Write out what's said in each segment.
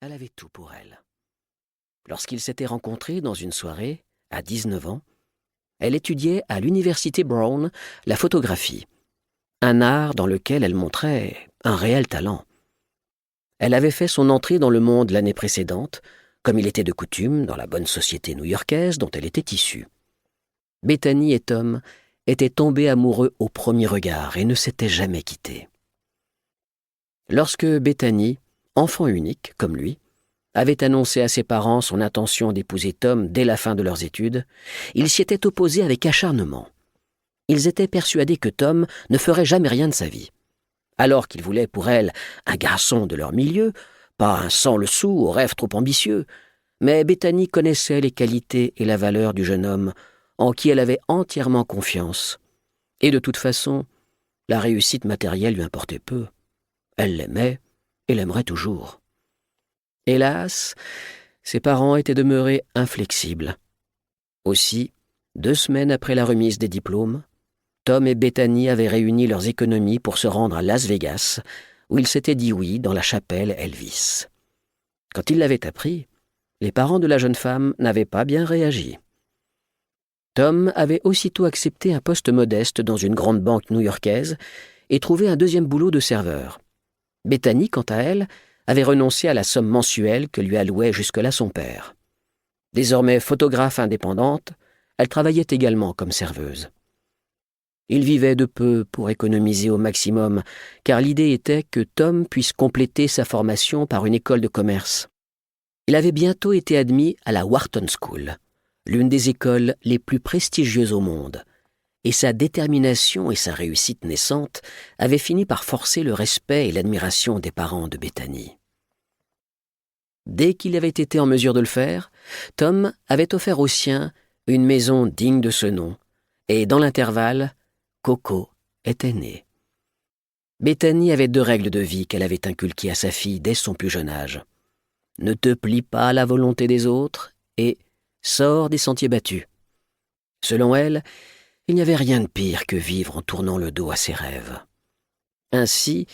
elle avait tout pour elle. Lorsqu'ils s'étaient rencontrés dans une soirée, à 19 ans, elle étudiait à l'université Brown la photographie, un art dans lequel elle montrait un réel talent. Elle avait fait son entrée dans le monde l'année précédente, comme il était de coutume dans la bonne société new-yorkaise dont elle était issue. Bethany et Tom étaient tombés amoureux au premier regard et ne s'étaient jamais quittés. Lorsque Bethany, enfant unique comme lui, avait annoncé à ses parents son intention d'épouser Tom dès la fin de leurs études, ils s'y étaient opposés avec acharnement. Ils étaient persuadés que Tom ne ferait jamais rien de sa vie. Alors qu'ils voulaient pour elle un garçon de leur milieu, pas un sans le sou aux rêves trop ambitieux, mais Bethany connaissait les qualités et la valeur du jeune homme en qui elle avait entièrement confiance. Et de toute façon, la réussite matérielle lui importait peu. Elle l'aimait et l'aimerait toujours. Hélas, ses parents étaient demeurés inflexibles. Aussi, 2 semaines après la remise des diplômes, Tom et Bethany avaient réuni leurs économies pour se rendre à Las Vegas, où ils s'étaient dit oui dans la chapelle Elvis. Quand ils l'avaient appris, les parents de la jeune femme n'avaient pas bien réagi. Tom avait aussitôt accepté un poste modeste dans une grande banque new-yorkaise et trouvé un deuxième boulot de serveur. Bethany, quant à elle, avait renoncé à la somme mensuelle que lui allouait jusque-là son père. Désormais photographe indépendante, elle travaillait également comme serveuse. Il vivait de peu pour économiser au maximum, car l'idée était que Tom puisse compléter sa formation par une école de commerce. Il avait bientôt été admis à la Wharton School, l'une des écoles les plus prestigieuses au monde, et sa détermination et sa réussite naissante avaient fini par forcer le respect et l'admiration des parents de Bethany. Dès qu'il avait été en mesure de le faire, Tom avait offert aux siens une maison digne de ce nom, et dans l'intervalle, Coco était née. Bethany avait 2 règles de vie qu'elle avait inculquées à sa fille dès son plus jeune âge. Ne te plie pas à la volonté des autres et sors des sentiers battus. Selon elle, il n'y avait rien de pire que vivre en tournant le dos à ses rêves. Ainsi,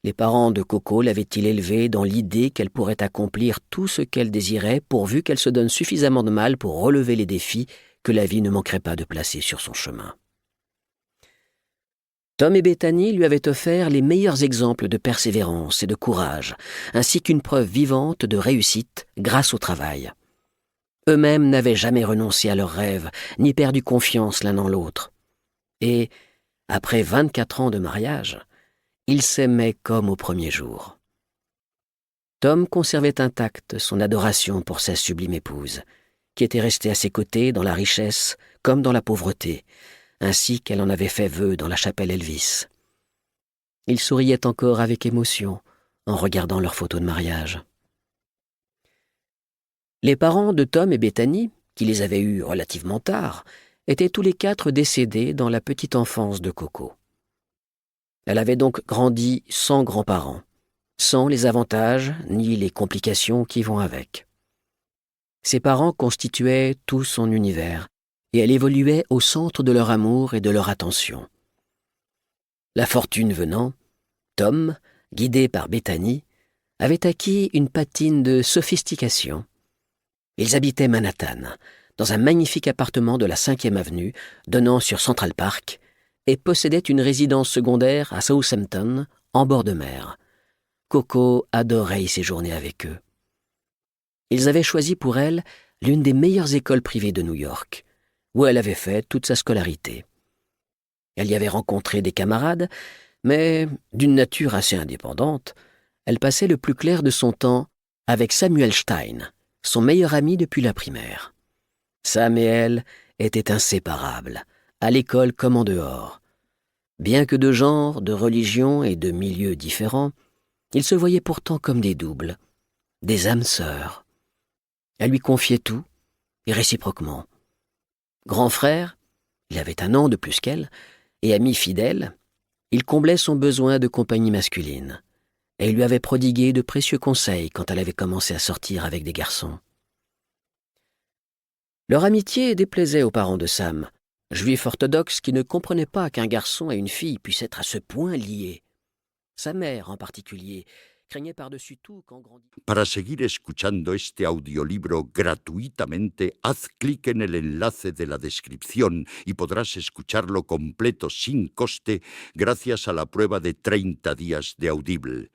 les parents de Coco l'avaient-ils élevée dans l'idée qu'elle pourrait accomplir tout ce qu'elle désirait pourvu qu'elle se donne suffisamment de mal pour relever les défis que la vie ne manquerait pas de placer sur son chemin. Tom et Bethany lui avaient offert les meilleurs exemples de persévérance et de courage, ainsi qu'une preuve vivante de réussite grâce au travail. Eux-mêmes n'avaient jamais renoncé à leurs rêves, ni perdu confiance l'un en l'autre. Et, après 24 ans de mariage, ils s'aimaient comme au premier jour. Tom conservait intacte son adoration pour sa sublime épouse, qui était restée à ses côtés dans la richesse comme dans la pauvreté, ainsi qu'elle en avait fait vœu dans la chapelle Elvis. Il souriait encore avec émotion en regardant leurs photos de mariage. Les parents de Tom et Bethany, qui les avaient eus relativement tard, étaient tous les 4 décédés dans la petite enfance de Coco. Elle avait donc grandi sans grands-parents, sans les avantages ni les complications qui vont avec. Ses parents constituaient tout son univers, et elle évoluait au centre de leur amour et de leur attention. La fortune venant, Tom, guidé par Bethany, avait acquis une patine de sophistication. Ils habitaient Manhattan, dans un magnifique appartement de la 5e avenue, donnant sur Central Park, et possédaient une résidence secondaire à Southampton, en bord de mer. Coco adorait y séjourner avec eux. Ils avaient choisi pour elle l'une des meilleures écoles privées de New York, où elle avait fait toute sa scolarité. Elle y avait rencontré des camarades, mais d'une nature assez indépendante, elle passait le plus clair de son temps avec Samuel Stein, son meilleur ami depuis la primaire. Sam et elle étaient inséparables, à l'école comme en dehors. Bien que de genre, de religion et de milieux différents, ils se voyaient pourtant comme des doubles, des âmes sœurs. Elle lui confiait tout, et réciproquement. Grand frère, il avait 1 an de plus qu'elle, et ami fidèle, il comblait son besoin de compagnie masculine, et il lui avait prodigué de précieux conseils quand elle avait commencé à sortir avec des garçons. Leur amitié déplaisait aux parents de Sam, juifs orthodoxes qui ne comprenaient pas qu'un garçon et une fille puissent être à ce point liés. Sa mère, en particulier, craignait par-dessus tout qu'en grandissant... Para seguir escuchando este audiolibro gratuitamente, haz clic en el enlace de la descripción y podrás escucharlo completo sin coste gracias a la prueba de 30 días de Audible.